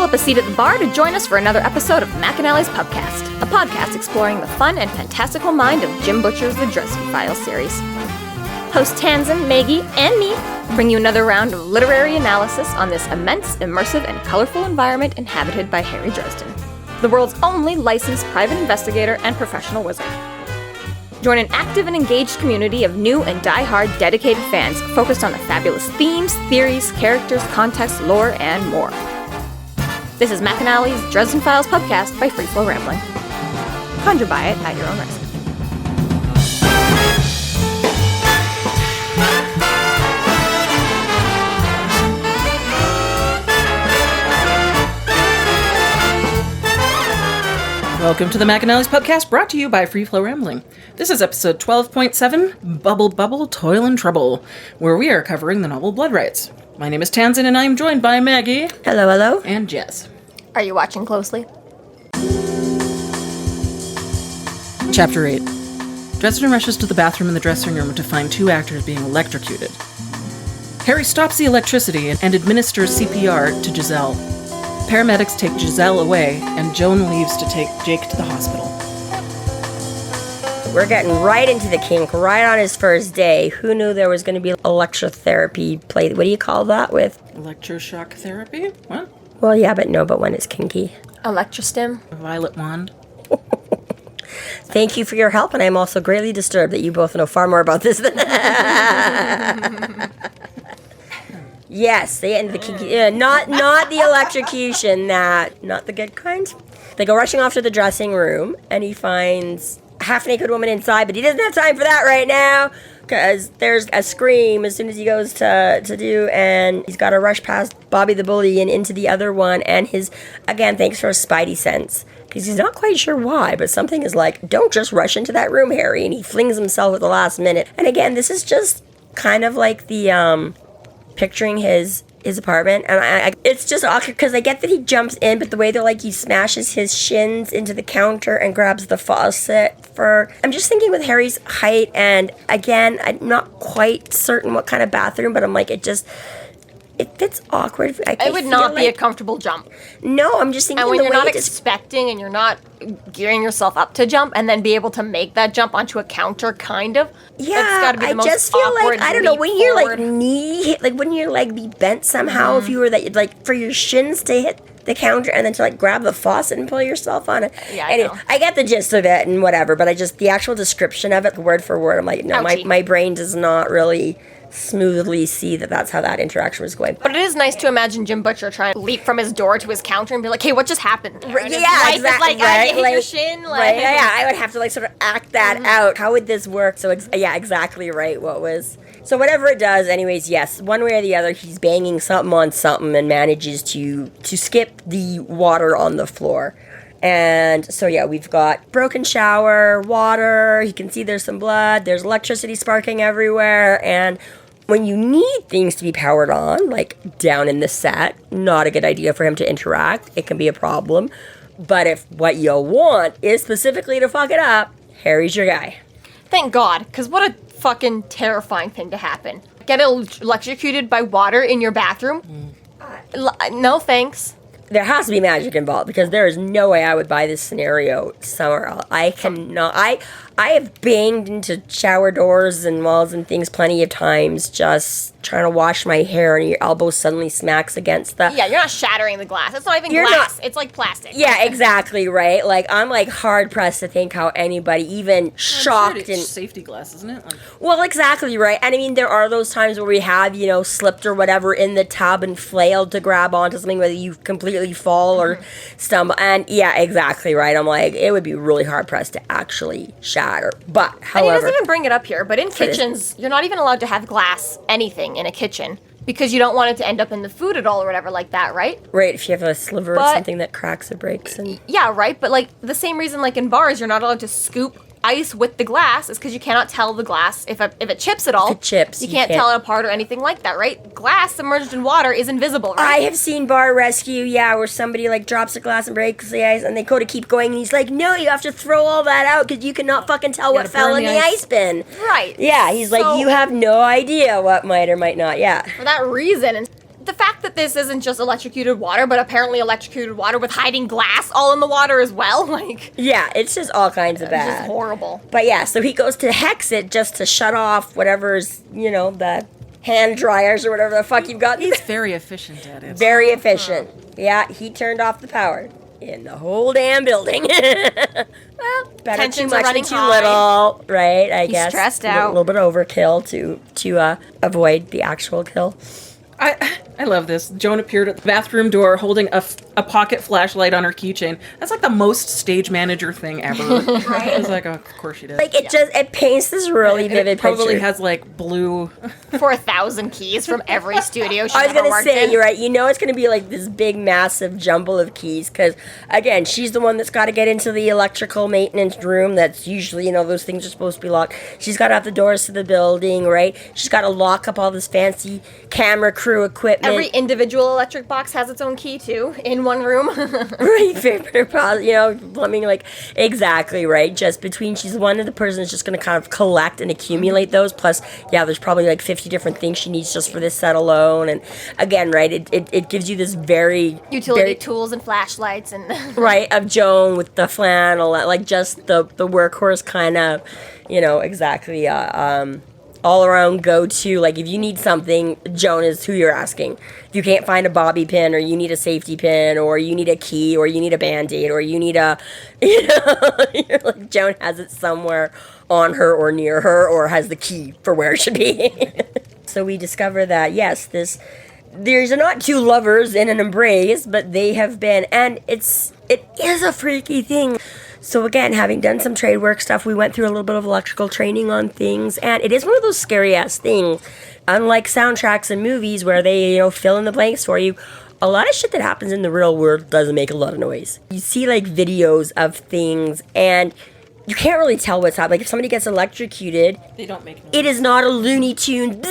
up a seat at the bar to join us for another episode of McAnally's Pubcast, a podcast exploring the fun and fantastical mind of Jim Butcher's The Dresden Files series. Hosts Tanzan, Maggie, and me bring you another round of literary analysis on this immense, immersive, and colorful environment inhabited by Harry Dresden, the world's only licensed private investigator and professional wizard. Join an active and engaged community of new and die-hard dedicated fans focused on the fabulous themes, theories, characters, context, lore, and more. This is McAnally's Dresden Files Pubcast by Free Flow Rambling. Conjure by it at your own risk. Welcome to the McAnally's Pubcast, brought to you by Free Flow Rambling. This is episode 12.7, Bubble Bubble, Toil and Trouble, where we are covering the novel Blood Rites. My name is Tanzan, and I am joined by Maggie. Hello, hello. And Jess. Are you watching closely? Chapter 8. Dresden rushes to the bathroom in the dressing room to find two actors being electrocuted. Harry stops the electricity and administers CPR to Giselle. Paramedics take Giselle away, and Joan leaves to take Jake to the hospital. We're getting right into the kink, right on his first day. Who knew there was going to be electrotherapy play? What do you call that with? Electroshock therapy? What? Well, yeah, but when it's kinky. Electrostim? A violet wand? Thank you for your help, and I'm also greatly disturbed that you both know far more about this than Yes, they end the kinky. Not the electrocution. Not the good kind. They go rushing off to the dressing room, and he finds a half-naked woman inside, but he doesn't have time for that right now because there's a scream as soon as he goes to do, and he's got to rush past Bobby the Bully and into the other one, and again, thanks for his spidey sense, because he's not quite sure why, but something is like, don't just rush into that room, Harry, and he flings himself at the last minute. And again, this is just kind of like the, picturing his apartment, and it's just awkward because I get that he jumps in, but the way that he smashes his shins into the counter and grabs the faucet I'm just thinking with Harry's height, and again, I'm not quite certain what kind of bathroom, but I'm like, it fits awkward. It would not be a comfortable jump. No, I'm just thinking and when the you're way not expecting and you're not gearing yourself up to jump and then be able to make that jump onto a counter, kind of. Yeah, it's gotta be the I most just feel like, I don't know, when your wouldn't your leg be bent somehow if you were for your shins to hit the counter and then to grab the faucet and pull yourself on it. Yeah, anyway, I get the gist of it and whatever, but the actual description of it, word for word, I'm like, no, my brain does not really smoothly see that's how that interaction was going. But it is nice to imagine Jim Butcher trying to leap from his door to his counter and be like, hey, what just happened? Yeah, exactly. I hit your shin. Right, yeah, I would have to sort of act that out. How would this work? So, yeah, exactly right. So whatever it does, anyways, yes, one way or the other, he's banging something on something and manages to skip the water on the floor. And so, yeah, we've got broken shower, water, you can see there's some blood, there's electricity sparking everywhere, and when you need things to be powered on, down in the set, not a good idea for him to interact. It can be a problem. But if what you want is specifically to fuck it up, Harry's your guy. Thank God, because what a fucking terrifying thing to happen. Get electrocuted by water in your bathroom? No thanks. There has to be magic involved, because there is no way I would buy this scenario somewhere else. I cannot. I have banged into shower doors and walls and things plenty of times, just trying to wash my hair, and your elbow suddenly smacks against the... Yeah, you're not shattering the glass. It's not even glass. It's like plastic. Yeah, exactly, right? I'm hard-pressed to think how anybody even shocked... It's safety glass, isn't it? Well, exactly, right? And I mean, there are those times where we have, slipped or whatever in the tub and flailed to grab onto something, whether you completely fall or stumble. And yeah, exactly, right? I'm like, it would be really hard-pressed to actually shatter. But, however... And he doesn't even bring it up here, but in kitchens, you're not even allowed to have glass anything in a kitchen because you don't want it to end up in the food at all or whatever like that, right? Right, if you have a sliver of something that cracks or breaks. Yeah, right, but the same reason in bars you're not allowed to scoop ice with the glass is because you cannot tell the glass if it chips at all. If it chips, you can't tell it apart or anything like that, right? Glass submerged in water is invisible, right? I have seen bar rescue, where somebody drops a glass and breaks the ice, and they go to keep going, and he's like, "No, you have to throw all that out because you cannot fucking tell what fell in the ice bin." Right. Yeah, he's like, you have no idea what might or might not. Yeah. For that reason, and the fact that this isn't just electrocuted water, but apparently electrocuted water with hiding glass all in the water as well. Like, yeah, it's just all kinds of it's bad. just horrible. But yeah, so he goes to hex it just to shut off whatever's, the hand dryers or whatever the fuck you've got. He's very efficient at it. Very efficient. Yeah, he turned off the power in the whole damn building. Well, better Tensions too are much running than too high. little, right? I He's guess stressed A out. little bit overkill to avoid the actual kill. I love this. Joan appeared at the bathroom door holding a pocket flashlight on her keychain. That's like the most stage manager thing ever. Right? I was like, oh, of course she did. Like it paints this really And vivid it probably picture. has like blue. 4,000 keys from every studio she's I was ever gonna worked say, in. you're right. It's gonna be like this big, massive jumble of keys. Because again, she's the one that's got to get into the electrical maintenance room. That's usually, those things are supposed to be locked. She's got to have the doors to the building, right? She's got to lock up all this fancy camera crew equipment. Every individual electric box has its own key, too, in one room. Right, favorite, plumbing, like, exactly, right? Just between, she's one of the person that's just going to kind of collect and accumulate those. Plus, yeah, there's probably like 50 different things she needs just for this set alone. And again, right, it gives you this very Utility tools and flashlights and... right, of Joan with the flannel, like just the workhorse kind of, exactly, all around go-to. Like, if you need something, Joan is who you're asking. If you can't find a bobby pin, or you need a safety pin, or you need a key, or you need a Band-Aid, or you need a, you're like, Joan has it somewhere on her or near her, or has the key for where it should be. So we discover that, yes, there's not two lovers in an embrace, but they have been, and it is a freaky thing. So again, having done some trade work stuff, we went through a little bit of electrical training on things, and it is one of those scary-ass things. Unlike soundtracks and movies where they, fill in the blanks for you, a lot of shit that happens in the real world doesn't make a lot of noise. You see, like, videos of things, and you can't really tell what's happening. Like, if somebody gets electrocuted, They don't make noise. it is not a Looney Tune.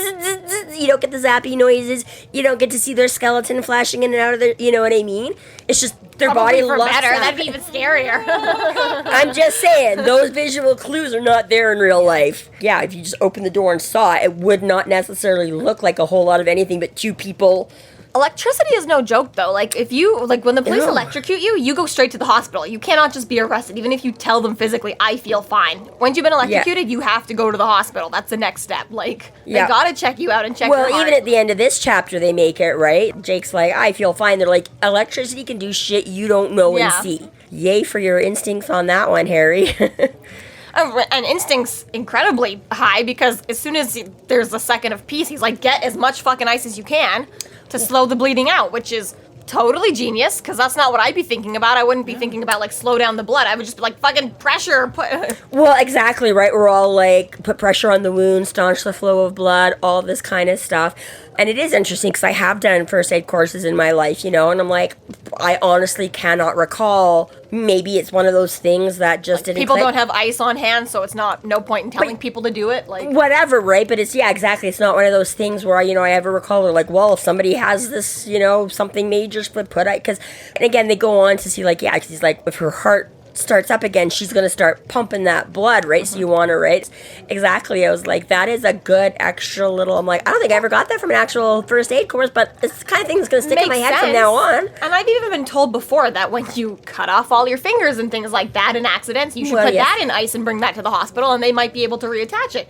You don't get the zappy noises. You don't get to see their skeleton flashing in and out of their, you know what I mean? It's just their Probably body for looks better. at That'd be even scarier. I'm just saying, those visual clues are not there in real life. Yeah, if you just opened the door and saw it, it would not necessarily look like a whole lot of anything but two people. Electricity is no joke, though. Like, when the police Ew. electrocute you, you go straight to the hospital. You cannot just be arrested, even if you tell them physically, I feel fine. Once you've been electrocuted, you have to go to the hospital. That's the next step. Like, Yeah. they gotta check you out and check your Well, heart. even at the end of this chapter, they make it, right? Jake's like, I feel fine. They're like, electricity can do shit you don't know Yeah. and see. Yay for your instincts on that one, Harry. And instinct's incredibly high, because as soon as there's a second of peace, he's like, get as much fucking ice as you can to slow the bleeding out, which is totally genius, because that's not what I'd be thinking about. I wouldn't be thinking about, like, slow down the blood. I would just be like, fucking pressure. Well, exactly, right? We're all like, put pressure on the wound, staunch the flow of blood, all this kind of stuff. And it is interesting because I have done first aid courses in my life, and I'm like, I honestly cannot recall. Maybe it's one of those things that just didn't People click. don't have ice on hand, so it's no point in telling people to do it. Like, Whatever, right? But it's, yeah, exactly. It's not one of those things where, I ever recall, they're like, well, if somebody has this, something major, because, and again, they go on to see, like, yeah, because he's like, if her heart starts up again, she's going to start pumping that blood, right? So you want to, right? Exactly. I was like, that is a good extra little, I'm like, I don't think I ever got that from an actual first aid course, but it's the kind of thing that's going to stick in my makes head from sense. now on. And I've even been told before that when you cut off all your fingers and things like that in accidents, you should Well, put yes. that in ice and bring that to the hospital, and they might be able to reattach it.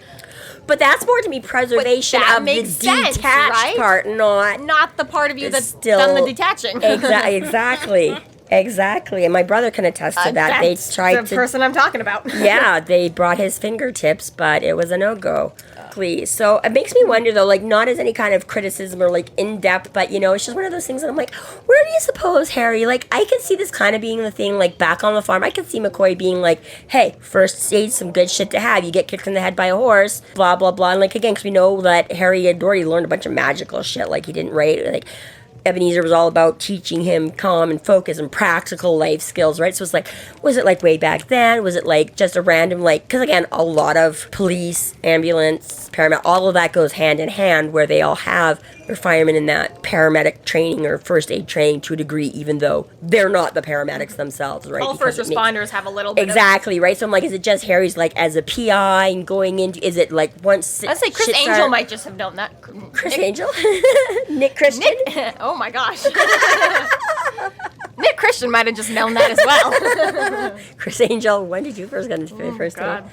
But that's more to me preservation that of the makes sense, detached right? part, not Not the part of you that's still done the detaching. Exactly. Exactly. And my brother can attest to that. They That's tried the to person I'm talking about. yeah, they brought his fingertips, but it was a no-go. Please. So it makes me wonder, though, like, not as any kind of criticism or, like, in-depth, but, it's just one of those things that I'm like, where do you suppose, Harry? Like, I can see this kind of being the thing, like, back on the farm. I can see McCoy being like, hey, first aid's some good shit to have. You get kicked in the head by a horse, blah, blah, blah. And, like, again, because we know that Harry had already learned a bunch of magical shit. Like, he didn't write, like, Ebenezer was all about teaching him calm and focus and practical life skills, right? So it's like, was it like way back then? Was it like just a random, like, because again, a lot of police, ambulance, paramedic, all of that goes hand in hand where they all have their firemen in that paramedic training or first aid training to a degree, even though they're not the paramedics themselves, right? All Because first responders have a little bit exactly, right? So I'm like, is it just Harry's like as a PI and going into, is it like once I'd say Chris Angel might just have known that. Chris Angel? Nick Christian? Oh my gosh. Nick Christian might have just known that as well. Chris Angel, when did you first get into first aid? God.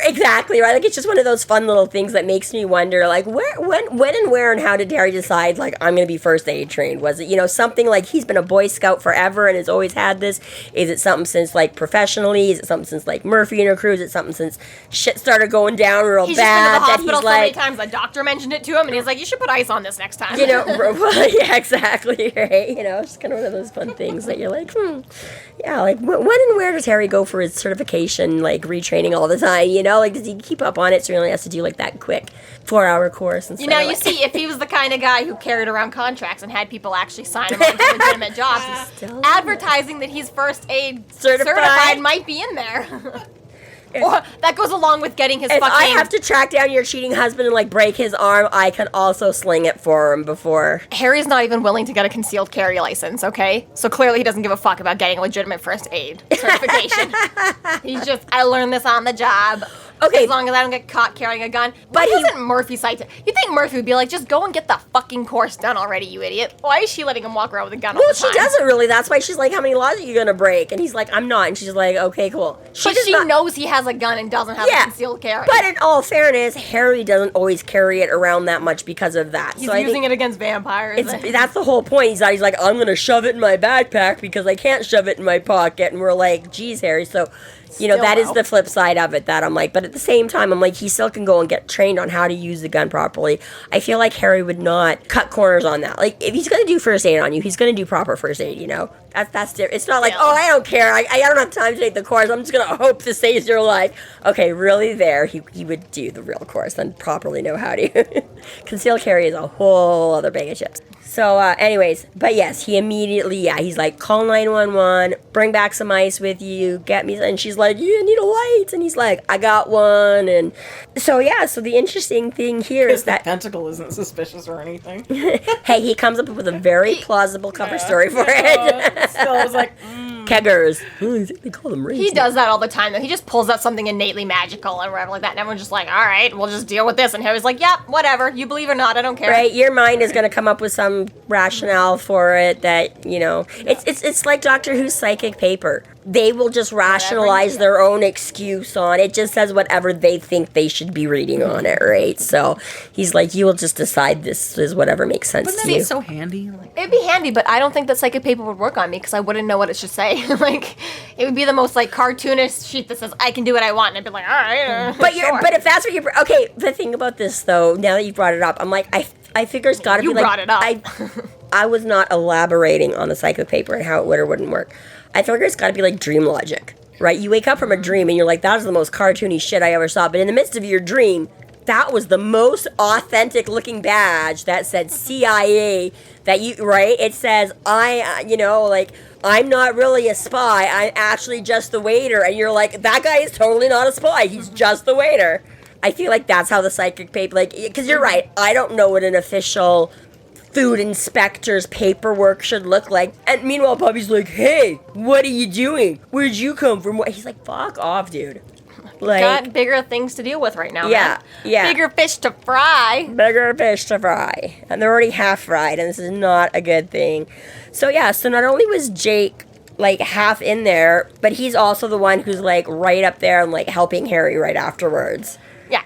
Exactly, right? Like, it's just one of those fun little things that makes me wonder, like, when and where and how did Harry decide, like, I'm going to be first aid trained? Was it, something like he's been a Boy Scout forever and has always had this? Is it something since, like, professionally? Is it something since, like, Murphy and her crew? Is it something since shit started going down real He's bad? Just been to the hospital so many times, the doctor mentioned it to him, and he's like, you should put ice on this next time. Yeah, exactly, right? It's kind of one of those fun things that you're like, yeah, like, when and where does Harry go for his certification, like, retraining all the time? Like, does he keep up on it so he only has to do, like, that quick 4-hour course? And you see, if he was the kind of guy who carried around contracts and had people actually sign him on to legitimate jobs, advertising that he's first aid certified might be in there. Or that goes along with getting his if fucking... I have to track down your cheating husband and, like, break his arm, I can also sling it for him before. Harry's not even willing to get a concealed carry license, okay? So clearly he doesn't give a fuck about getting a legitimate first aid certification. He's just, I learned this on the job. Okay. As long as I don't get caught carrying a gun. But isn't Murphy psyched? You think Murphy would be like, just go and get the fucking course done already, you idiot. Why is she letting him walk around with a gun all the time? Well, she doesn't really. That's why she's like, how many laws are you going to break? And he's like, I'm not. And she's like, okay, cool. But she knows he has a gun and doesn't have a concealed carry. But in all fairness, Harry doesn't always carry it around that much because of that. He's using it against vampires. That's the whole point. He's like, I'm going to shove it in my backpack because I can't shove it in my pocket. And we're like, geez, Harry. So... that is the flip side of it that I'm like, but at the same time, I'm like, he still can go and get trained on how to use the gun properly. I feel like Harry would not cut corners on that. Like, if he's going to do first aid on you, he's going to do proper first aid, That's different. It's not like, I don't care. I don't have time to take the course. I'm just going to hope this saves your life. Okay, really there, he would do the real course and properly know how to. Concealed carry is a whole other bag of chips. So, anyways, but yes, he immediately, he's like, call 911, bring back some ice with you, get me, and she's like, you need a light, and he's like, I got one, and so, so the interesting thing here is that... the pentacle isn't suspicious or anything. Hey, he comes up with a very plausible cover story for it. Still, I was like, Keggers. They call them rings. He does that all the time, though. He just pulls out something innately magical and whatever like that, and everyone's just like, all right, we'll just deal with this, and Harry's like, yep, whatever, you believe or not, I don't care. Right, your mind is going to come up with some rationale for it that, it's like Doctor Who's psychic paper. They will just rationalize their own excuse on it. Just says whatever they think they should be reading on it, right? So he's like, you will just decide this is whatever makes sense to you. Wouldn't that be so handy? It'd be handy, but I don't think that psychic paper would work on me because I wouldn't know what it should say. Like, it would be the most, like, cartoonist sheet that says, I can do what I want, and I'd be like, all right, But sure. But if that's what you're... Okay, the thing about this, though, now that you brought it up, I'm like, I figure it's got to be like... You brought it up. I was not elaborating on the psychic paper and how it would or wouldn't work. I figure it's got to be like dream logic, right? You wake up from a dream and you're like, that was the most cartoony shit I ever saw. But in the midst of your dream, that was the most authentic looking badge that said CIA that you, right? It says, I'm not really a spy. I'm actually just the waiter. And you're like, that guy is totally not a spy. He's just the waiter. I feel like that's how the psychic paper, like, because you're right. I don't know what an official food inspector's paperwork should look like. And meanwhile, Bobby's like, hey, what are you doing? Where'd you come from? He's like, fuck off, dude. Like, got bigger things to deal with right now, man. Yeah. Bigger fish to fry. Bigger fish to fry. And they're already half fried, and this is not a good thing. So not only was Jake, like, half in there, but he's also the one who's, like, right up there and, like, helping Harry right afterwards. Yeah,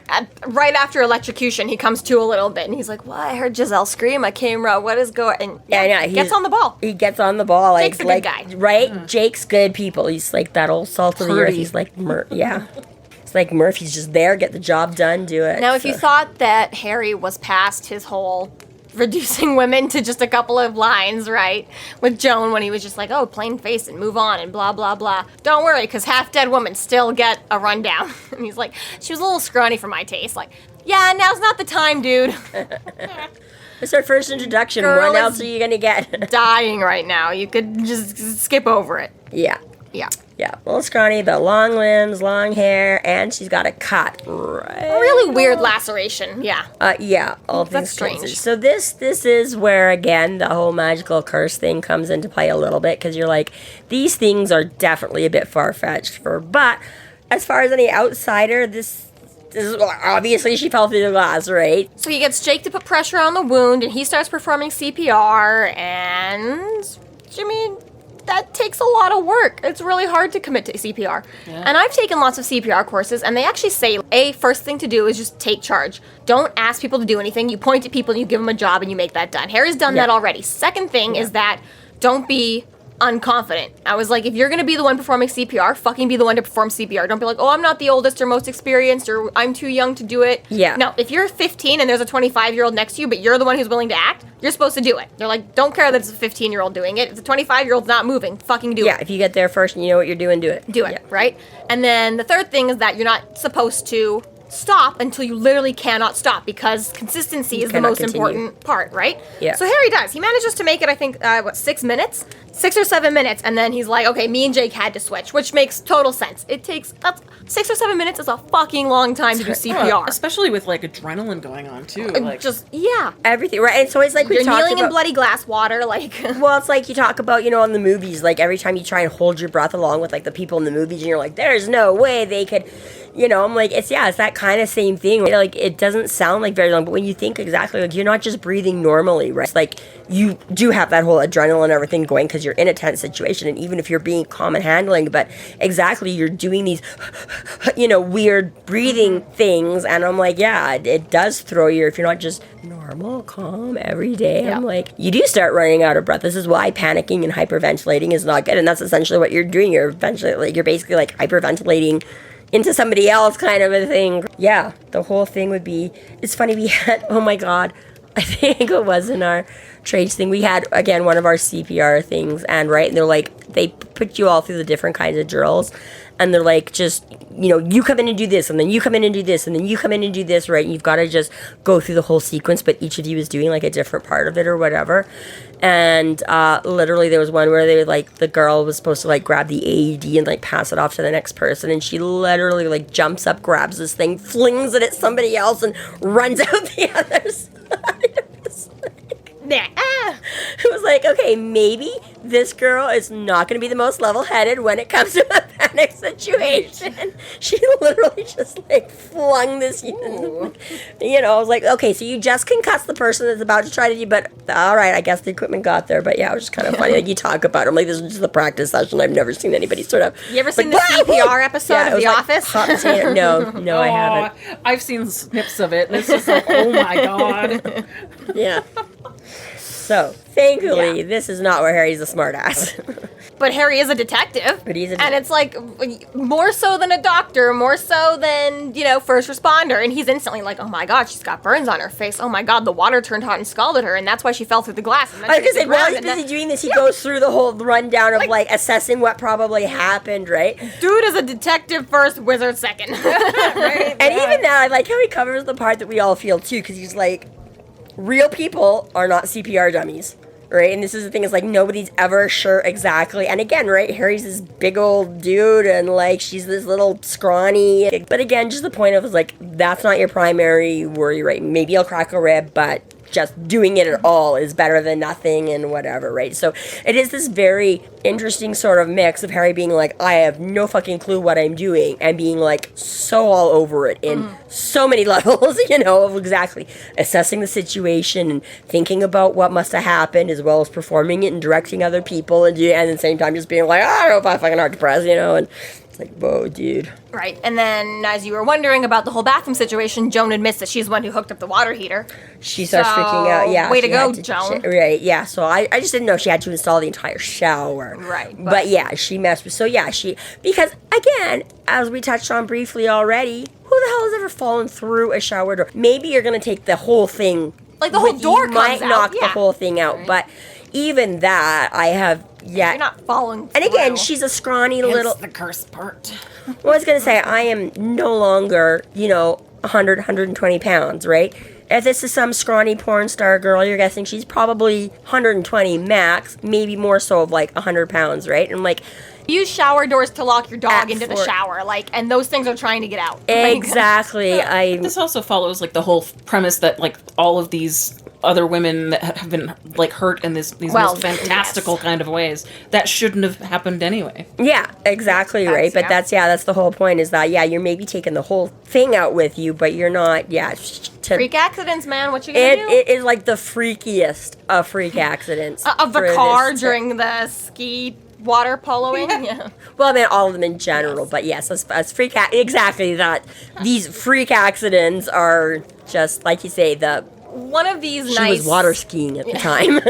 right after electrocution, he comes to a little bit, and he's like, well, I heard Giselle scream, I came around, what is going on? And he gets on the ball. He gets on the ball. Jake's a good guy. Right? Jake's good people. He's like that old salt of the earth. He's like, It's like Murphy's just there, get the job done, do it. Now, if you thought that Harry was past his whole reducing women to just a couple of lines, right? With Joan when he was just like, oh, plain face and move on and blah, blah, blah. Don't worry, because half-dead women still get a rundown. And he's like, she was a little scrawny for my taste. Like, yeah, now's not the time, dude. It's our first introduction. Girl what else are you going to get? Dying right now. You could just skip over it. Yeah. Yeah. Yeah, a little scrawny, but long limbs, long hair, and she's got a cut. Right. A really weird laceration. Yeah. Yeah, all That's things strange. considered. So this is where, again, the whole magical curse thing comes into play a little bit, because you're like, these things are definitely a bit far-fetched but as far as any outsider, this is obviously she fell through the glass, right? So he gets Jake to put pressure on the wound, and he starts performing CPR, and I mean, that takes a lot of work. It's really hard to commit to CPR. Yeah. And I've taken lots of CPR courses, and they actually say, first thing to do is just take charge. Don't ask people to do anything. You point at people, and you give them a job, and you make that done. Harry's done that already. Second thing is that don't be unconfident. I was like, if you're going to be the one performing CPR, fucking be the one to perform CPR. Don't be like, oh, I'm not the oldest or most experienced, or I'm too young to do it. Yeah. No, if you're 15 and there's a 25-year-old next to you, but you're the one who's willing to act, you're supposed to do it. They're like, don't care that it's a 15-year-old doing it. If the 25-year-old's not moving, fucking do it. Yeah, if you get there first and you know what you're doing, do it. Do it, right? And then the third thing is that you're not supposed to stop until you literally cannot stop, because consistency is the most important part, right? Yeah. So Harry does. He manages to make it, I think, 6 minutes? 6 or 7 minutes, and then he's like, okay, me and Jake had to switch, which makes total sense. It takes, 6 or 7 minutes is a fucking long time to do CPR. Especially with, like, adrenaline going on, too. Like, Everything, right? And so it's like you're kneeling in bloody glass water, like... Well, it's like you talk about, in the movies, like, every time you try and hold your breath along with, like, the people in the movies, and you're like, there's no way they could... I'm like, it's that kind of same thing. Right? Like, it doesn't sound like very long, but when you think exactly, like, you're not just breathing normally, right? It's like, you do have that whole adrenaline and everything going because you're in a tense situation, and even if you're being calm and handling, but exactly, you're doing these, weird breathing things, and I'm like, yeah, it does throw you if you're not just normal, calm, every day. Yeah. I'm like, you do start running out of breath. This is why panicking and hyperventilating is not good, and that's essentially what you're doing. You're basically, like, hyperventilating into somebody else kind of a thing. Yeah, the whole thing would be, it's funny, we had, oh my God, I think it was in our trades thing, we had, again, one of our CPR things, and they're like, they put you all through the different kinds of drills, and they're like, just, you come in and do this, and then you come in and do this, and then you come in and do this, right? And you've got to just go through the whole sequence, but each of you is doing, like, a different part of it or whatever. And literally there was one where they like, the girl was supposed to, like, grab the AED and, like, pass it off to the next person, and she literally, like, jumps up, grabs this thing, flings it at somebody else, and runs out the other side. It was like, okay, maybe this girl is not going to be the most level-headed when it comes to a panic situation. She literally just, like, flung this, I was like, okay, so you just concussed the person that's about to try to do, but all right, I guess the equipment got there, but yeah, it was just kind of funny. Like, you talk about it, I'm like, this is just a practice session. I've never seen anybody sort of... You ever seen the CPR episode of The Office? No, I haven't. I've seen snips of it, and it's just like, oh my God. Yeah. So, thankfully, this is not where Harry's a smartass. But Harry is a detective. And it's like, more so than a doctor, more so than, first responder. And he's instantly like, oh my God, she's got burns on her face. Oh my God, the water turned hot and scalded her, and that's why she fell through the glass. And I was going to say, while he's busy doing this, he goes through the whole rundown of, like, assessing what probably happened, right? Dude is a detective first, wizard second. Right? And even that, I like how he covers the part that we all feel, too, because he's like, real people are not CPR dummies, right? And this is the thing, is like, nobody's ever sure exactly. And again, right, Harry's this big old dude, and, like, she's this little scrawny. But again, just the point of, is like, that's not your primary worry, right? Maybe he'll crack a rib, but just doing it at all is better than nothing and whatever, right? So it is this very interesting sort of mix of Harry being like, I have no fucking clue what I'm doing, and being, like, so all over it in so many levels, of exactly assessing the situation and thinking about what must have happened, as well as performing it and directing other people, and at the same time just being like, I don't know if I'm fucking hard to press, and it's like, whoa, dude. Right, and then, as you were wondering about the whole bathroom situation, Joan admits that she's the one who hooked up the water heater. She starts freaking out, yeah. Way to go, Joan. Right, yeah, so I just didn't know she had to install the entire shower. Right. But yeah, she messed with, because, again, as we touched on briefly already, who the hell has ever fallen through a shower door? Maybe you're going to take the whole thing. Like, the whole door comes out. You might knock the whole thing out, right. But even that, I have... Yeah. You're not falling through. And again, she's a scrawny little... the cursed part. Well, I was going to say, I am no longer, 100, 120 pounds, right? If this is some scrawny porn star girl, you're guessing she's probably 120 max, maybe more so of, like, 100 pounds, right? And, like, use shower doors to lock your dog into the for- shower, like, and those things are trying to get out. Exactly. This also follows, like, the whole premise that, like, all of these other women that have been, like, hurt in these Well, most fantastical yes. kind of ways, that shouldn't have happened anyway. Yeah, exactly right. But that's the whole point is that, you're maybe taking the whole thing out with you, but you're not, Freak accidents, man. What you gonna do? It is like the freakiest of freak accidents. Of the for car this during the ski water poloing? Yeah. Well, I mean, all of them in general, but yes, as freak exactly that. These freak accidents are just, like you say, One of these she nice... was water skiing at the time.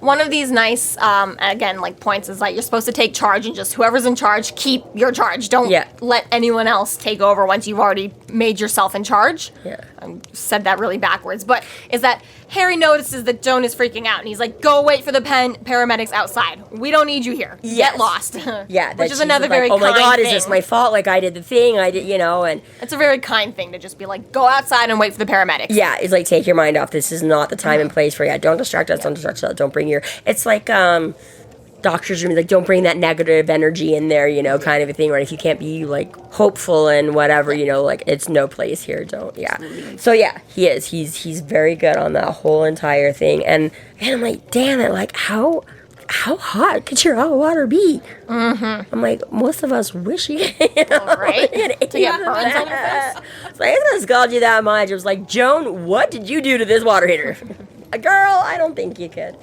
One of these nice, again, like, points is, like, you're supposed to take charge and just whoever's in charge, keep your charge. Don't let anyone else take over once you've already made yourself in charge. Yeah. I said that really backwards. But is that Harry notices that Joan is freaking out, and he's like, go wait for the paramedics outside. We don't need you here. Yes. Get lost. Yeah. Which is another very oh my kind God, thing. is this my fault? Like, I did the thing, and... It's a very kind thing to just be like, go outside and wait for the paramedics. Yeah, it's like, take your mind off. This is not the time and place for you. Don't distract us. Don't distract us. Don't bring your... It's like, doctors are like, don't bring that negative energy in there, kind of a thing, right? If you can't be, like, hopeful and whatever, like, it's no place here. Don't, So, he is. He's very good on that whole entire thing. And I'm like, damn it, like, how hot could your hot water be? Mm-hmm. I'm like, most of us wish you right? To get burns on your face? So I gonna scold you that much. It was like, Joan, what did you do to this water heater? Girl, I don't think you could.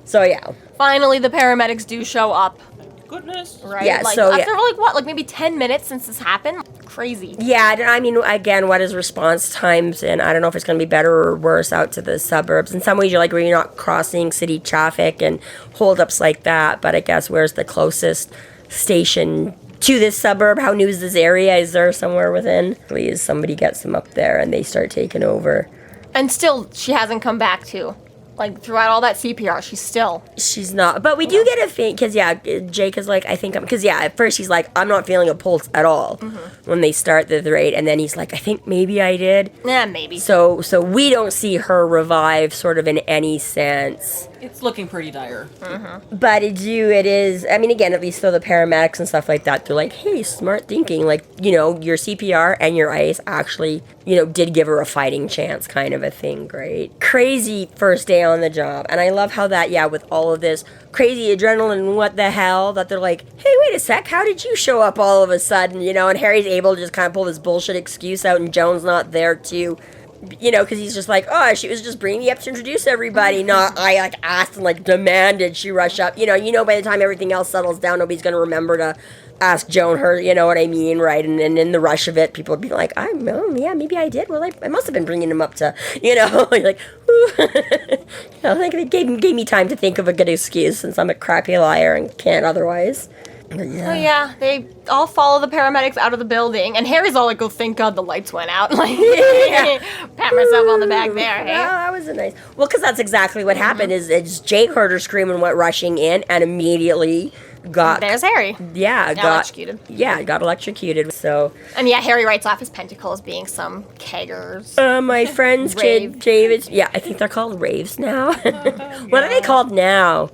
So, Finally, the paramedics do show up. Goodness. Right? Yeah, like, so, after, like, what? Like, maybe 10 minutes since this happened? Crazy. Yeah, I mean, again, what is response times? And I don't know if it's going to be better or worse out to the suburbs. In some ways, you're like, where you're not crossing city traffic and holdups like that. But I guess where's the closest station to this suburb? How new is this area? Is there somewhere within? Please, somebody gets them up there and they start taking over. And still, she hasn't come back, too. Like, throughout all that CPR, she's not. But we do get a feeling, because, Jake is like, I think because, at first he's like, I'm not feeling a pulse at all when they start the raid. And then he's like, I think maybe I did. Yeah, maybe. So we don't see her revive sort of in any sense. It's looking pretty dire. But it is, I mean, again, at least though the paramedics and stuff like that, they're like, hey, smart thinking. Like, your CPR and your ice actually, did give her a fighting chance kind of a thing, great. Crazy first day on the job. And I love how that, with all of this crazy adrenaline and what the hell, that they're like, hey, wait a sec, how did you show up all of a sudden, and Harry's able to just kind of pull this bullshit excuse out and Joan's not there too. Because he's just like, oh, she was just bringing me up to introduce everybody. Not, I, like, asked and, like, demanded she rush up. By the time everything else settles down, nobody's going to remember to ask Joan her, you know what I mean, right? And in the rush of it, people would be like, maybe I did. Well, I must have been bringing him up to, you're like, ooh. I think it gave me time to think of a good excuse since I'm a crappy liar and can't otherwise. Yeah. They all follow the paramedics out of the building, and Harry's all like, oh, thank God the lights went out. Like, pat myself on the back there, hey? Yeah, that was a nice... Well, because that's exactly what happened, is Jake heard her scream and went rushing in, and immediately got... There's Harry. Yeah, electrocuted. Yeah, got electrocuted, so... And Harry writes off his pentacle as being some keggers. My friend's kid, David... Yeah, I think they're called raves now. What are they called now?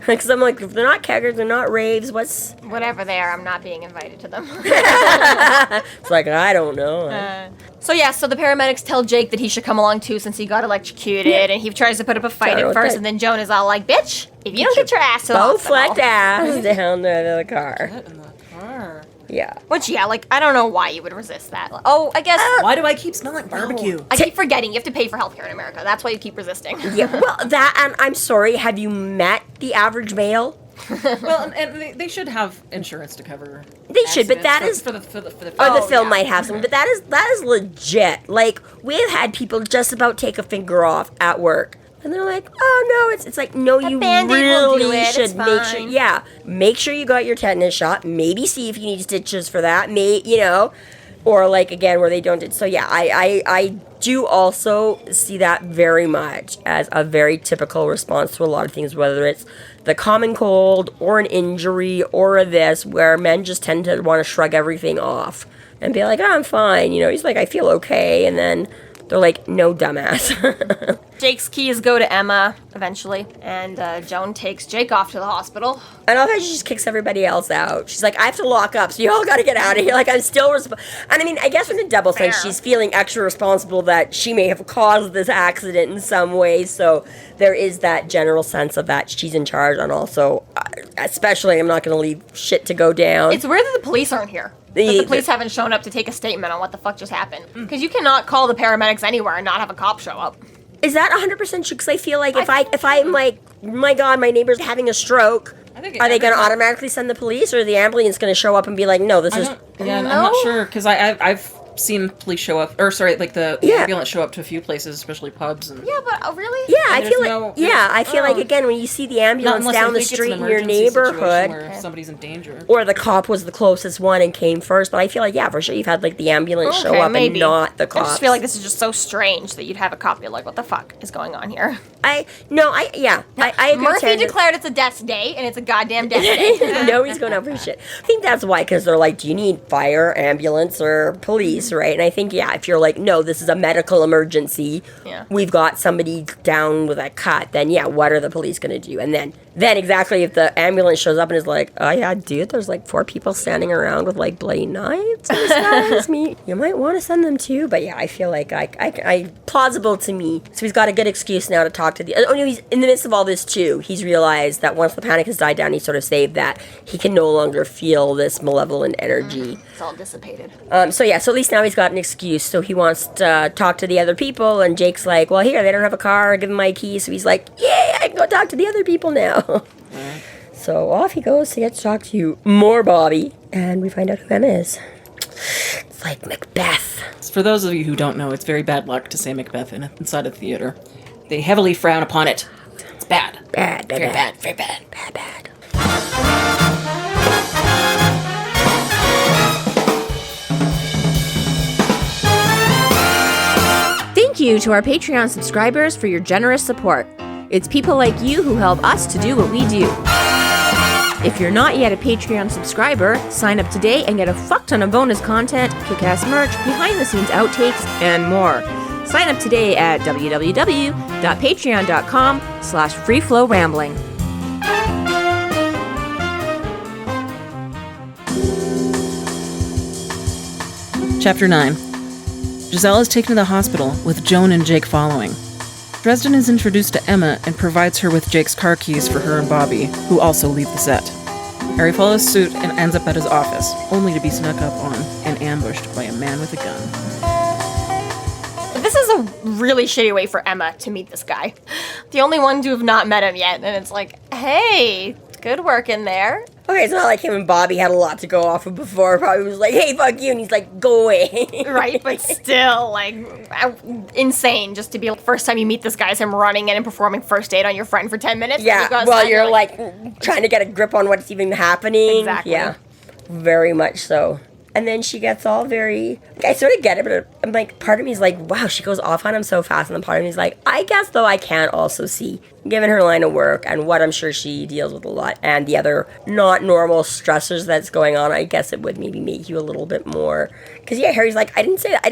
Because I'm like, if they're not keggers, they're not raves, what's... Whatever they are, I'm not being invited to them. It's like, I don't know. So the paramedics tell Jake that he should come along too since he got electrocuted, and he tries to put up a fight at first, and then Joan is all like, bitch, if you don't get your ass off... Both flat ass down the car. Get in the car. Yeah. Which, I don't know why you would resist that. Oh, I guess... Why do I keep smelling barbecue? I keep forgetting. You have to pay for healthcare in America. That's why you keep resisting. Yeah, well, and I'm sorry, have you met the average male? Well, and they should have insurance to cover. They should, but that is... For the film. Or the film might have some, but that is legit. Like, we have had people just about take a finger off at work. And they're like, oh, no, it's like, no, you really should make sure, make sure you got your tetanus shot, maybe see if you need stitches for that, or like, again, where they don't, so I do also see that very much as a very typical response to a lot of things, whether it's the common cold, or an injury, or a this, where men just tend to want to shrug everything off, and be like, oh, I'm fine, he's like, I feel okay, and then... They're like, no, dumbass. Jake's keys go to Emma eventually, and Joan takes Jake off to the hospital. And all that, she just kicks everybody else out. She's like, I have to lock up, so you all gotta get out of here. Like, I'm still responsible. And I mean, I guess in a double sense, she's feeling extra responsible that she may have caused this accident in some way. So there is that general sense of that she's in charge, and also, especially, I'm not gonna leave shit to go down. It's weird that the police aren't here. The police haven't shown up to take a statement on what the fuck just happened. Because you cannot call the paramedics anywhere and not have a cop show up. Is that 100% true? Because I feel like if I'm like, my God, my neighbor's having a stroke, are they going to automatically send the police, or is the ambulance going to show up and be like, no, this is... Yeah, I'm not sure, because I've seen police show up, or sorry, like the ambulance show up to a few places, especially pubs. And, yeah, but really? Yeah, I feel like, again, when you see the ambulance down the street in your neighborhood, where somebody's in danger, or the cop was the closest one and came first, but I feel like, yeah, for sure you've had like the ambulance show up and not the cops. I just feel like this is just so strange that you'd have a cop be like, what the fuck is going on here? I agree. Murphy declared it's a death day, and it's a goddamn death day. Nobody's going out for shit. I think that's why, because they're like, do you need fire, ambulance, or police, right? And I think, yeah, if you're like, no, this is a medical emergency, we've got somebody down with a cut, then yeah, what are the police going to do? And then exactly, if the ambulance shows up and is like, oh yeah, dude, there's like 4 people standing around with like bloody knives in the skies, you might want to send them too. But yeah, I feel like I plausible to me. So he's got a good excuse now to talk to he's in the midst of all this too. He's realized that once the panic has died down, he sort of saved that he can no longer feel this malevolent energy. It's all dissipated. So at least now he's got an excuse. So he wants to talk to the other people, and Jake's like, well, here, they don't have a car, give him my keys. So he's like, yeah, I can go talk to the other people now. So off he goes to get to talk to more Bobby, and we find out who Emma is. It's like Macbeth. For those of you who don't know, it's very bad luck to say Macbeth inside a theater. They heavily frown upon it. It's bad. Bad. Very bad. Very bad. Bad. Thank you to our Patreon subscribers for your generous support. It's people like you who help us to do what we do. If you're not yet a Patreon subscriber, sign up today and get a fuck ton of bonus content, kick-ass merch, behind-the-scenes outtakes, and more. Sign up today at www.patreon.com/freeflowrambling. Chapter 9. Giselle is taken to the hospital, with Joan and Jake following. Dresden is introduced to Emma and provides her with Jake's car keys for her and Bobby, who also leave the set. Harry follows suit and ends up at his office, only to be snuck up on and ambushed by a man with a gun. This is a really shitty way for Emma to meet this guy. The only ones who have not met him yet, and it's like, hey, good work in there. Okay, it's not like him and Bobby had a lot to go off of before. Probably was like, hey, fuck you, and he's like, go away. Right, but still, like, insane just to be like, first time you meet this guy is him running in and performing first aid on your friend for 10 minutes. Yeah, while you're like trying to get a grip on what's even happening. Exactly. Yeah, very much so. And then she gets all very, I sort of get it, but I'm like, part of me is like, wow, she goes off on him so fast. And then part of me is like, I guess though I can also see, given her line of work and what I'm sure she deals with a lot and the other not normal stressors that's going on, I guess it would maybe make you a little bit more, because yeah, Harry's like, I didn't say that, I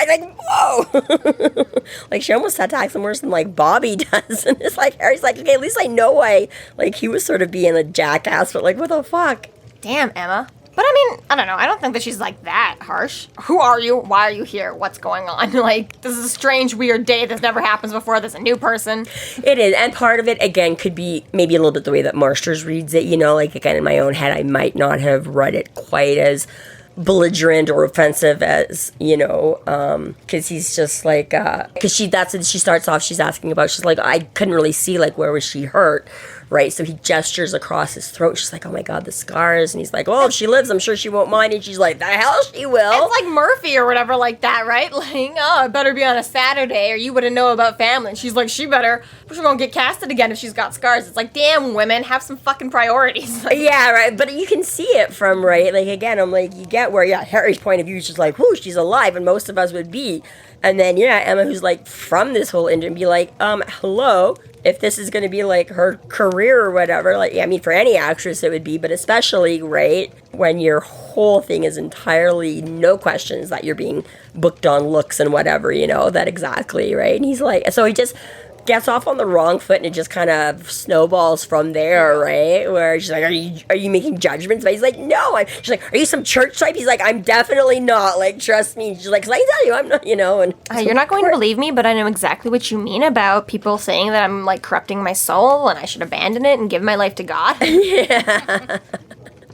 like, whoa. Like she almost attacks him worse than like Bobby does. And it's like, Harry's like, okay, at least I know like he was sort of being a jackass, but like, what the fuck? Damn, Emma. But I mean, I don't know. I don't think that she's like that harsh. Who are you? Why are you here? What's going on? Like, this is a strange, weird day. This never happens before. There's a new person. It is. And part of it, again, could be maybe a little bit the way that Marsters reads it. You know, like, again, in my own head, I might not have read it quite as belligerent or offensive as, you know, because he's just like, because that's what she starts off, she's asking about, she's like, I couldn't really see, like, where was she hurt? Right, so he gestures across his throat. She's like, oh my God, the scars. And he's like, well, if she lives, I'm sure she won't mind. And she's like, the hell she will. It's like Murphy or whatever like that, right? Like, oh, it better be on a Saturday or you wouldn't know about family. And she's like, she's gonna get casted again if she's got scars. It's like, damn, women, have some fucking priorities. Like, yeah, right, but you can see it from, right, like, again, I'm like, you get where, yeah, Harry's point of view is just like, whoo, she's alive, and most of us would be. And then, Emma, who's, like, from this whole industry, be like, hello, if this is going to be, like, her career or whatever, like, I mean, for any actress it would be, but especially, right, when your whole thing is entirely no questions that you're being booked on looks and whatever, that exactly, right? And he's like, so he just gets off on the wrong foot and it just kind of snowballs from there, right? Where she's like, are you making judgments? But he's like, no. She's like, are you some church type? He's like, I'm definitely not. Like, trust me. She's like, 'cause I tell you, I'm not, And you're not going to believe me, but I know exactly what you mean about people saying that I'm, like, corrupting my soul and I should abandon it and give my life to God. Yeah.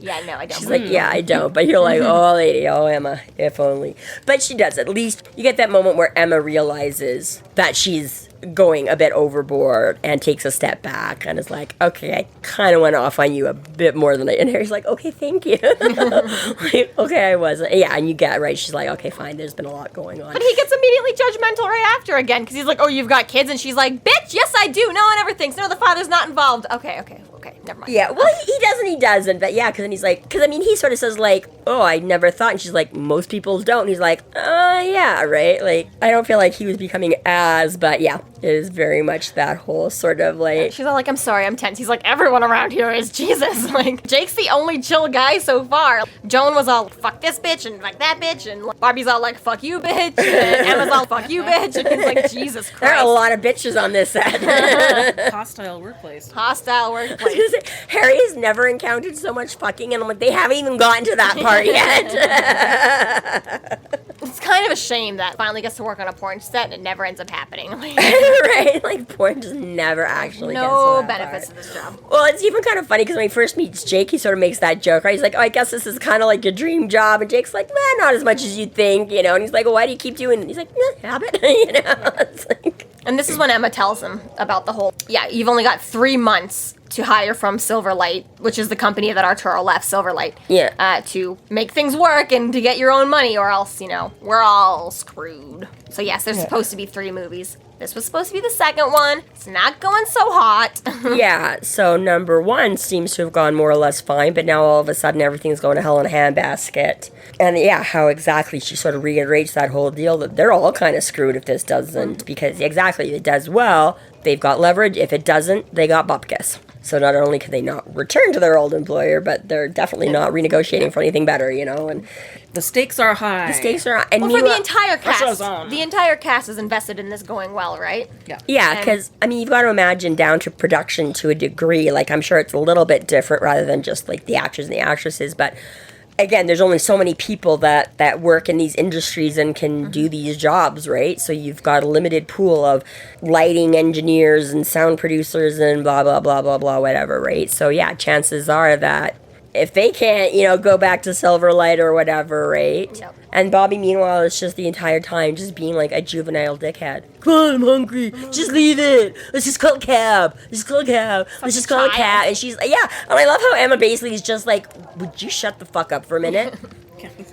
Yeah, no, I don't. She's like, yeah, I don't. But you're like, oh, lady, oh, Emma, if only. But she does. At least you get that moment where Emma realizes that she's going a bit overboard and takes a step back and is like, okay, I kind of went off on you a bit more than I... And Harry's like, okay, thank you. Like, okay, I was. Yeah, and you get right. She's like, okay, fine, there's been a lot going on. But he gets immediately judgmental right after again, because he's like, oh, you've got kids? And she's like, bitch, yes, I do. No one ever thinks. No, the father's not involved. Okay, never mind. Yeah, well, he doesn't. But yeah, because then he's like, because I mean, he sort of says like, oh, I never thought. And she's like, most people don't. And he's like, yeah, right? Like, I don't feel like he was becoming as, but yeah, it is very much that whole sort of like... She's all like, I'm sorry, I'm tense. He's like, everyone around here is Jesus. Like, Jake's the only chill guy so far. Joan was all, fuck this bitch and fuck that bitch. And Bobby's all like, fuck you, bitch. And Emma's all, fuck you, bitch. And he's like, Jesus Christ. There are a lot of bitches on this set. Hostile workplace. Hostile workplace. Harry has never encountered so much fucking, and I'm like, they haven't even gotten to that part yet. It's kind of a shame that finally gets to work on a porn set and it never ends up happening. Right? Like, porn just never actually gets to no that benefits part. to this job. Well, it's even kind of funny because when he first meets Jake, he sort of makes that joke, right? He's like, oh, I guess this is kind of like your dream job. And Jake's like, man, not as much as you think, And he's like, well, why do you keep doing it? And he's like, habit, It's like... And this is when Emma tells him about the whole, you've only got 3 months to hire from Silverlight, which is the company that Arturo left, Silverlight, to make things work and to get your own money, or else, we're all screwed. So yes, there's supposed to be 3 movies. This was supposed to be the second one. It's not going so hot. Yeah, so number 1 seems to have gone more or less fine, but now all of a sudden everything's going to hell in a handbasket. And yeah, how exactly she sort of reiterates that whole deal that they're all kind of screwed if this doesn't, because exactly, if it does well, they've got leverage. If it doesn't, they got Pubcast. So not only can they not return to their old employer, but they're definitely not renegotiating for anything better, and the stakes are high. The stakes are high. And well, for the entire cast, the entire cast is invested in this going well, right? Yeah, because, I mean, you've got to imagine down to production to a degree. Like, I'm sure it's a little bit different rather than just, like, the actors and the actresses, but... Again, there's only so many people that work in these industries and can do these jobs, right? So you've got a limited pool of lighting engineers and sound producers and blah, blah, blah, blah, blah, whatever, right? So yeah, chances are that if they can't, go back to Silverlight or whatever, right? Yep. And Bobby, meanwhile, is just the entire time just being like a juvenile dickhead. Come on, I'm hungry. Just leave it. Let's just call a cab. Let's call a cab. Let's just call a cab. And she's like, yeah. And I love how Emma basically is just like, would you shut the fuck up for a minute?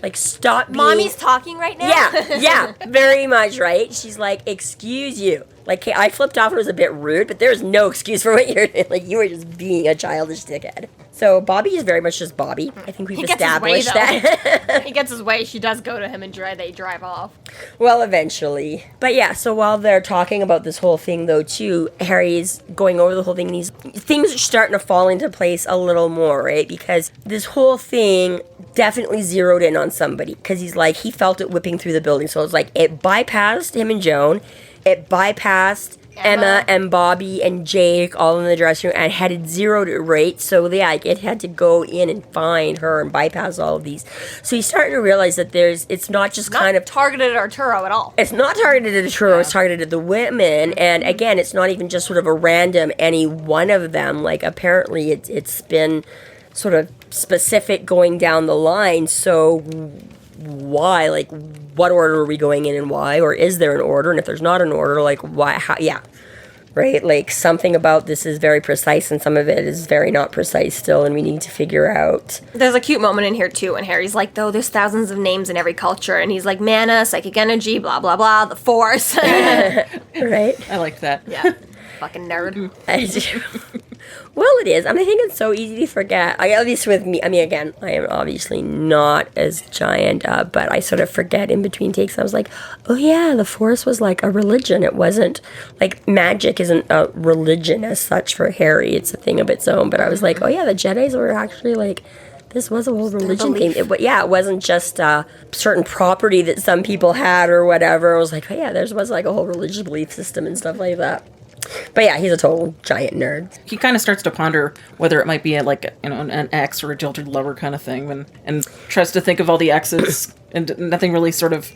Like, stop being... Mommy's talking right now? Yeah, very much, right? She's like, excuse you. Like, I flipped off and it was a bit rude, but there's no excuse for what you're doing. Like, you were just being a childish dickhead. So Bobby is very much just Bobby. I think we've established that. He gets his way. She does go to him and they drive off. Well, eventually. But yeah, so while they're talking about this whole thing, though, too, Harry's going over the whole thing, and things are starting to fall into place a little more, right? Because this whole thing definitely zeroed in on somebody. Because he's like, he felt it whipping through the building. So it's like, it bypassed him and Joan. It bypassed Emma and Bobby and Jake all in the dressing room and headed zeroed it right. So yeah, it had to go in and find her and bypass all of these. So he's starting to realize that it's not just kind of targeted at Arturo at all. It's not targeted at Arturo, it's targeted at the women. And again, it's not even just sort of a random any one of them. Like, apparently it's been sort of specific going down the line. So why? Like, what order are we going in and why? Or is there an order? And if there's not an order, like, why? How? Yeah. Right? Like, something about this is very precise and some of it is very not precise still, and we need to figure out. There's a cute moment in here, too, and Harry's like, though, there's thousands of names in every culture, and he's like, mana, psychic energy, blah, blah, blah, the Force. Right? I like that. Yeah. Fucking nerd. I do. Well, it is. I mean, I think it's so easy to forget. At least with me. I mean, again, I am obviously not as giant, but I sort of forget in between takes. I was like, oh yeah, the Force was like a religion. It wasn't, like, magic isn't a religion as such for Harry. It's a thing of its own. But I was like, oh yeah, the Jedis were actually like, this was a whole religion thing. It wasn't just a certain property that some people had or whatever. I was like, oh yeah, there was like a whole religious belief system and stuff like that. But yeah, he's a total giant nerd. He kind of starts to ponder whether it might be an ex or a jilted lover kind of thing, and tries to think of all the exes, and nothing really sort of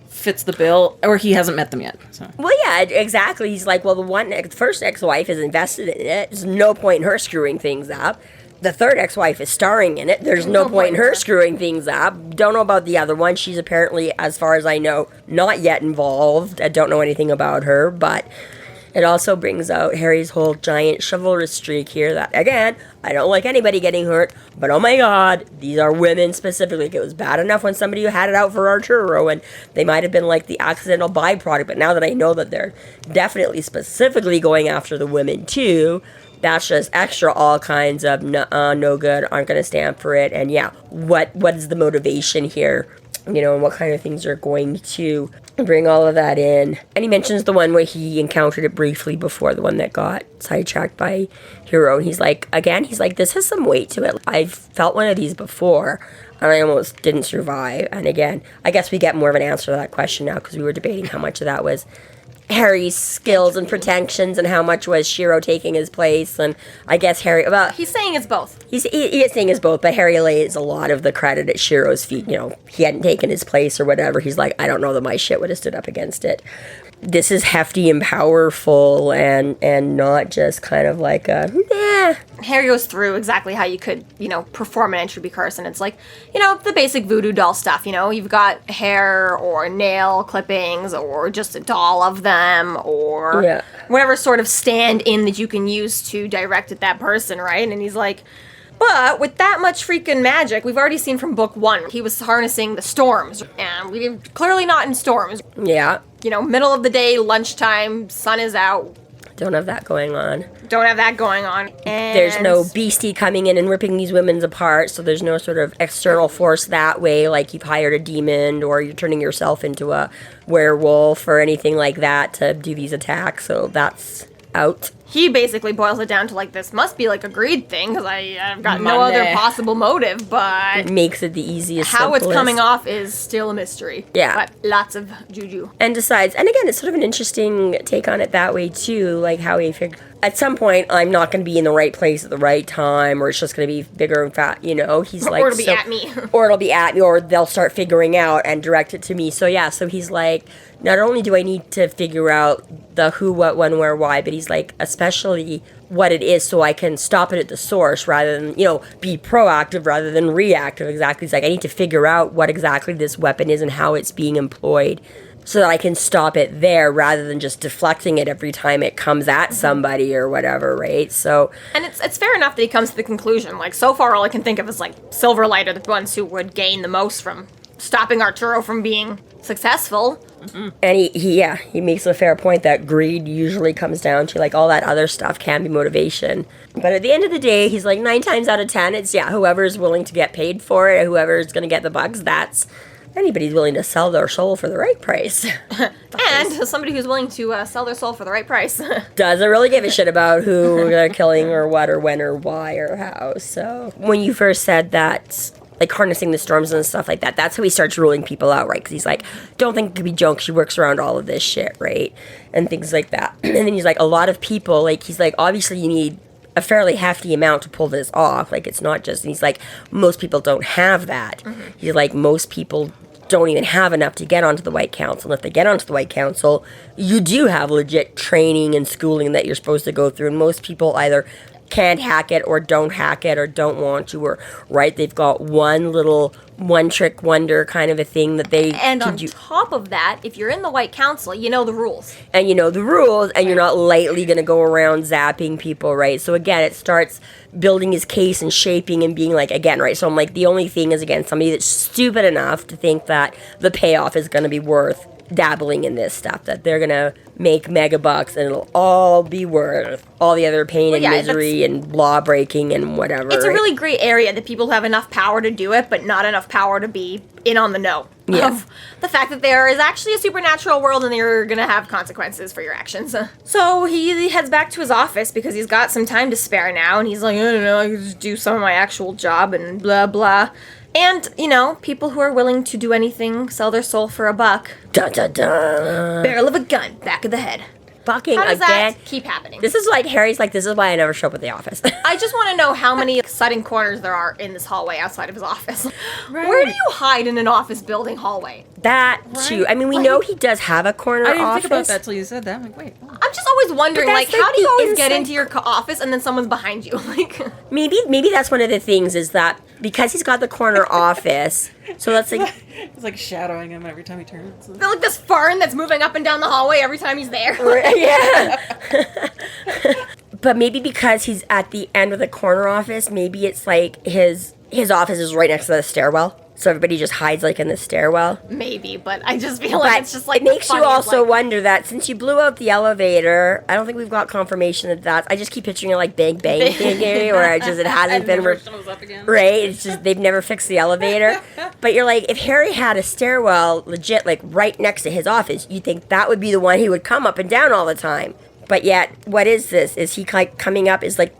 fits the bill, or he hasn't met them yet. So. Well, yeah, exactly. He's like, well, the first ex-wife is invested in it. There's no point in her screwing things up. The third ex-wife is starring in it. There's no point in her screwing things up. Don't know about the other one. She's apparently, as far as I know, not yet involved. I don't know anything about her, but it also brings out Harry's whole giant chivalrous streak here that, again, I don't like anybody getting hurt, but oh my god, these are women specifically. Like, it was bad enough when somebody had it out for Arturo, and they might have been like the accidental byproduct, but now that I know that they're definitely specifically going after the women too, that's just extra all kinds of no good, aren't going to stand for it. And yeah, what is the motivation here? You know, and what kind of things are going to bring all of that in. And he mentions the one where he encountered it briefly before, the one that got sidetracked by Hero. And he's like, this has some weight to it. I've felt one of these before, and I almost didn't survive. And again, I guess we get more of an answer to that question now, because we were debating how much of that was Harry's skills and protections and how much was Shiro taking his place. And I guess Harry, well, He's saying it's both. he is saying it's both, but Harry lays a lot of the credit at Shiro's feet. You know, he hadn't taken his place or whatever. He's like, I don't know that my shit would have stood up against it. This is hefty and powerful, and not just kind of like a, Harry goes through exactly how you could, perform an entropy curse, and it's like, the basic voodoo doll stuff, you've got hair or nail clippings or just a doll of them or whatever sort of stand-in that you can use to direct at that person, right? And he's like, but with that much freaking magic, we've already seen from book 1, he was harnessing the storms, and we're clearly not in storms. Yeah. Middle of the day, lunchtime, sun is out. Don't have that going on. And there's no beastie coming in and ripping these women apart, so there's no sort of external force that way, like you've hired a demon or you're turning yourself into a werewolf or anything like that to do these attacks, so that's out. He basically boils it down to, like, this must be, like, a greed thing, because I've got no other possible motive, but it makes it the easiest, how simplest. It's coming off is still a mystery. Yeah. But lots of juju. And decides, and again, it's sort of an interesting take on it that way, too, like how he figured, at some point, I'm not going to be in the right place at the right time, or it's just going to be bigger and fat, he's like... Or it'll be at me. Or it'll be at me, or they'll start figuring out and direct it to me. So yeah, so he's like, not only do I need to figure out the who, what, when, where, why, but he's like, especially what it is, so I can stop it at the source rather than, be proactive rather than reactive. Exactly. He's like, I need to figure out what exactly this weapon is and how it's being employed, so that I can stop it there rather than just deflecting it every time it comes at somebody or whatever, right? So, and it's fair enough that he comes to the conclusion. Like, so far, all I can think of is, like, Silverlight are the ones who would gain the most from stopping Arturo from being successful. Mm-hmm. And he makes a fair point that greed usually comes down to, like, all that other stuff can be motivation. But at the end of the day, he's like, 9 times out of 10, it's, whoever's willing to get paid for it, whoever's going to get the bucks, that's... Anybody's willing to sell their soul for the right price. And somebody who's willing to sell their soul for the right price. Doesn't really give a shit about who they're killing or what or when or why or how. So when you first said that, like harnessing the storms and stuff like that, that's how he starts ruling people out, right? Because he's like, don't think it could be Joan, she works around all of this shit, right? And things like that. And then he's like, a lot of people, like, he's like, obviously you need a fairly hefty amount to pull this off. Like, it's not just, and he's like, most people don't have that. Mm-hmm. He's like, most people don't even have enough to get onto the White Council. And if they get onto the White Council, you do have legit training and schooling that you're supposed to go through. And most people either can't hack it or don't hack it or don't want to, or, right, they've got one trick wonder kind of a thing that they and on top of that, if you're in the White Council, you know the rules. And you know the rules, and you're not lightly going to go around zapping people, right? So again, it starts building his case and shaping and being like, again, right? So I'm like, the only thing is, again, somebody that's stupid enough to think that the payoff is going to be worth dabbling in this stuff, that they're gonna make mega bucks and it'll all be worth all the other pain and misery and law breaking and whatever. It's a really great area that people have enough power to do it, but not enough power to be in on the know of the fact that there is actually a supernatural world and you're gonna have consequences for your actions. So he heads back to his office because he's got some time to spare now, and he's like, I don't know, I can just do some of my actual job and blah blah. And, you know, people who are willing to do anything, sell their soul for a buck. Dun, dun, dun. Barrel of a gun, back of the head. Fucking How does again. that keep happening? This is like Harry's like, this is why I never show up at the office. I just want to know how many sudden corners there are in this hallway outside of his office. Right. Where do you hide in an office building hallway? That too. I mean, we know he does have a corner office. I didn't think about that till you said that. I'm like, wait. I'm just always wondering, But like, that's how do you like the always get inside- into your office and then someone's behind you? Like, Maybe that's one of the things is that because he's got the corner office, so that's like It's like shadowing him every time he turns. they're like this fern that's moving up and down the hallway every time he's there. yeah. But maybe because he's at the end of the corner office, maybe it's like his office is right next to the stairwell. So everybody just hides like in the stairwell. Maybe, but I just feel like But it's just like it makes the you funniest, also like, wonder that since you blew out the elevator, I don't think we've got confirmation that that's. I just keep picturing it like Bang Bang Theory, where it hasn't been. shows up again. Right? It's just they've never fixed the elevator. But you're like, if Harry had a stairwell legit like right next to his office, you'd think that would be the one he would come up and down all the time. But yet, what is this? Is he like coming up? Is like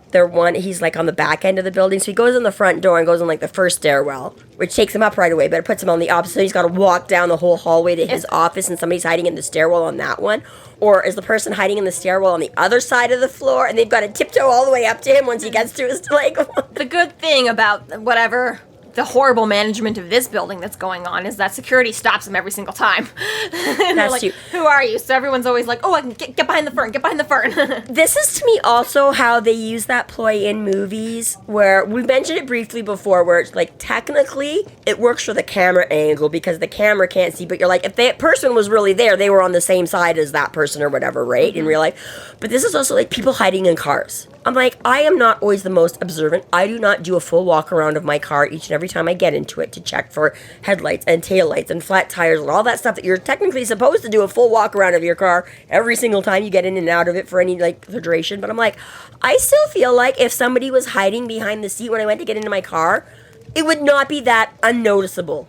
he's like on the back end of the building. So he goes in the front door and goes in like the first stairwell, which takes him up right away, but it puts him on the opposite. So he's got to walk down the whole hallway to his office and somebody's hiding in the stairwell on that one. Or is the person hiding in the stairwell on the other side of the floor and they've got to tiptoe all the way up to him once he gets to his, like... The good thing about whatever the horrible management of this building that's going on is that security stops him every single time. And they're like, true. who are you? So everyone's always like, oh, I can get behind the fern, get behind the fern. This is to me also how they use that ploy in movies where we mentioned it briefly before where it's like technically it works for the camera angle because the camera can't see, but you're like if that person was really there, they were on the same side as that person or whatever, right? In real life. But this is also like people hiding in cars. I'm like, I am not always the most observant. I do not do a full walk around of my car each and every time I get into it to check for headlights and taillights and flat tires and all that stuff that you're technically supposed to do a full walk around of your car every single time you get in and out of it for any like duration. But I'm like, I still feel like if somebody was hiding behind the seat when I went to get into my car, it would not be that unnoticeable.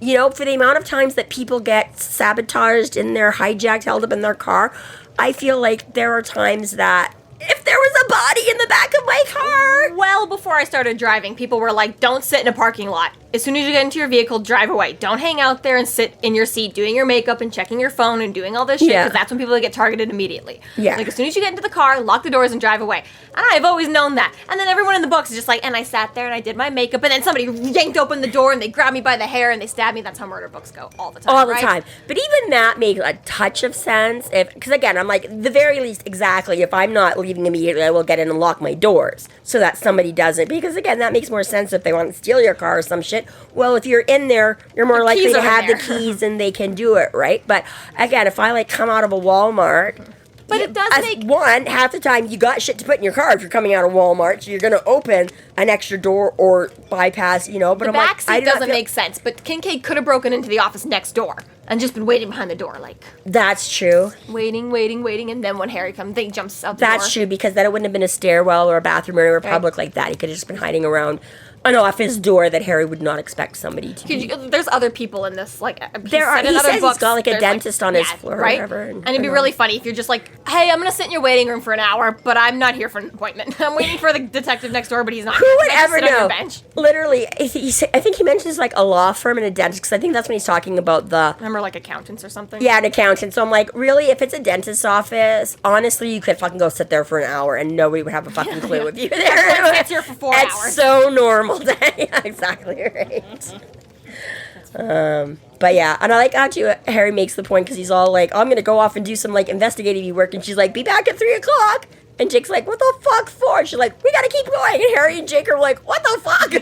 You know, for the amount of times that people get sabotaged in their hijacked, held up in their car, I feel like there are times that if there was a body in the back of my car. Well, before I started driving, people were like, don't sit in a parking lot. As soon as you get into your vehicle, drive away. Don't hang out there and sit in your seat doing your makeup and checking your phone and doing all this shit, because that's when people get targeted immediately. Yeah. Like, as soon as you get into the car, lock the doors and drive away. And I've always known that. And then everyone in the books is just like, and I sat there and I did my makeup, and then somebody yanked open the door and they grabbed me by the hair and they stabbed me. That's how murder books go all the time, All the right? time. But even that makes a touch of sense. Because again, I'm like, the very least, exactly, if I'm not leaving immediately, I will get in and lock my doors so that somebody doesn't. Because again, that makes more sense if they want to steal your car or some shit. Well, if you're in there, you're more likely keys to are in have the there. keys and they can do it, right? But again, if I like come out of a Walmart... But it does make... One, half the time you got shit to put in your car if you're coming out of Walmart, so you're going to open an extra door or bypass, you know. But The I'm like, back I seat do not doesn't feel- make sense, but Kincaid could have broken into the office next door and just been waiting behind the door, like, That's true. waiting, and then when Harry comes, he jumps out the That's door. true, because then it wouldn't have been a stairwell or a bathroom or anywhere public like that. He could have just been hiding around an office door that Harry would not expect somebody to be. There's other people in this, like, He says he's got like a there's, dentist on his floor or right? whatever. And it'd be really funny if you're just like, hey, I'm gonna sit in your waiting room for an hour, but I'm not here for an appointment. I'm waiting for the detective next door, but he's not. Who here. would Can I just ever sit on your know? bench? Literally, I think he mentions like a law firm and a dentist, because I think that's when he's talking about the... Remember, like, accountants or something? Yeah, an accountant. So I'm like, really, if it's a dentist's office, honestly, you could fucking go sit there for an hour and nobody would have a fucking clue if you were there. Everyone sits here for 4 hours. It's so normal. Yeah, exactly right. But yeah, and I like how too Harry makes the point because he's all like, I'm gonna go off and do some like investigative work, and she's like, be back at 3:00. And Jake's like, what the fuck for? And she's like, we gotta keep going. And Harry and Jake are like, what the fuck?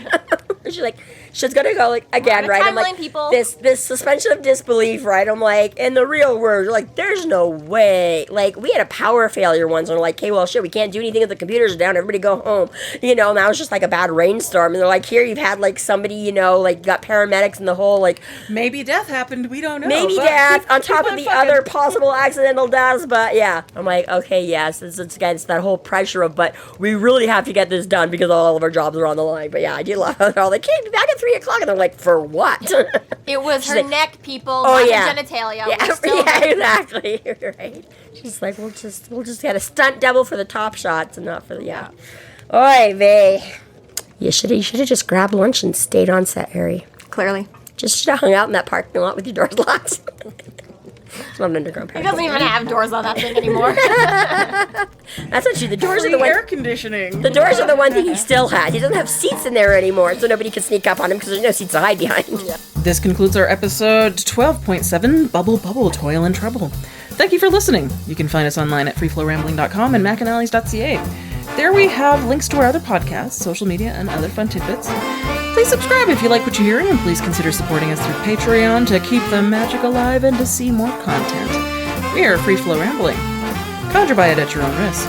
And she's like, She's gonna go like again, right? I'm like, people. This suspension of disbelief, right? I'm like, in the real world, like, there's no way. Like, we had a power failure once, and we're like, hey, well, shit, we can't do anything if the computers are down. Everybody go home. You know, now it's just like a bad rainstorm, and they're like, here, you've had like somebody, you know, like got paramedics and the whole like maybe death happened. We don't know. Maybe death on top of the other possible accidental deaths, but yeah, I'm like, okay, yes, it's that whole pressure of, but we really have to get this done because all of our jobs are on the line. But yeah, I do love how they're all like, hey, be back at 3 o'clock, and they're like, for what? It was her like, neck, people. Oh not yeah, the genitalia. Yeah, exactly. Right. She's like, we'll just get a stunt double for the top shots and not for the Oy vey. You should have just grabbed lunch and stayed on set, Harry. Clearly. Just should have hung out in that parking lot with your doors locked. It's not an underground It parking doesn't even have doors on that thing anymore. That's not true. The doors are the air one. conditioning. The doors are the one thing he still has. He doesn't have seats in there anymore, so nobody can sneak up on him because there's no seats to hide behind. Yeah. This concludes our episode 12.7, Bubble Bubble, Toil and Trouble. Thank you for listening. You can find us online at freeflowrambling.com and McAnallys.ca. There we have links to our other podcasts, social media, and other fun tidbits. Please subscribe if you like what you're hearing, and please consider supporting us through Patreon to keep the magic alive and to see more content. We are Free Flow Rambling. Conjure by it at your own risk.